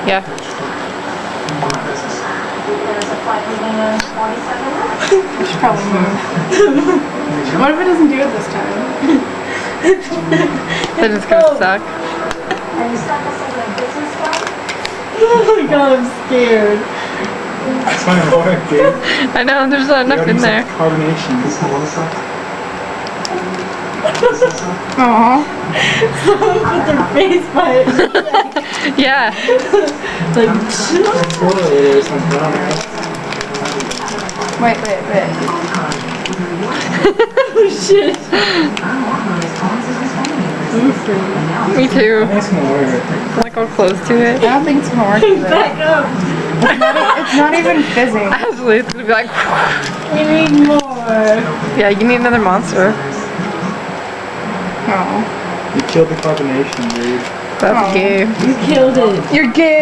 Yeah. Should probably move. What if it doesn't do it this time? Then it's gonna suck. Oh my god, I'm scared. That's not gonna work, dude. I know, there's not enough in there. Carbonation. Aww. Someone put their face by it. Yeah. Like, Wait. oh shit. Me too. I think it's gonna work. I'm like all close to it. I don't think it's gonna work either. Back up. It's not even fizzing. Absolutely, it's gonna be like. We need more. Yeah, you need another monster. Oh. You killed the carbonation, dude. That's gay. You killed it. You're gay.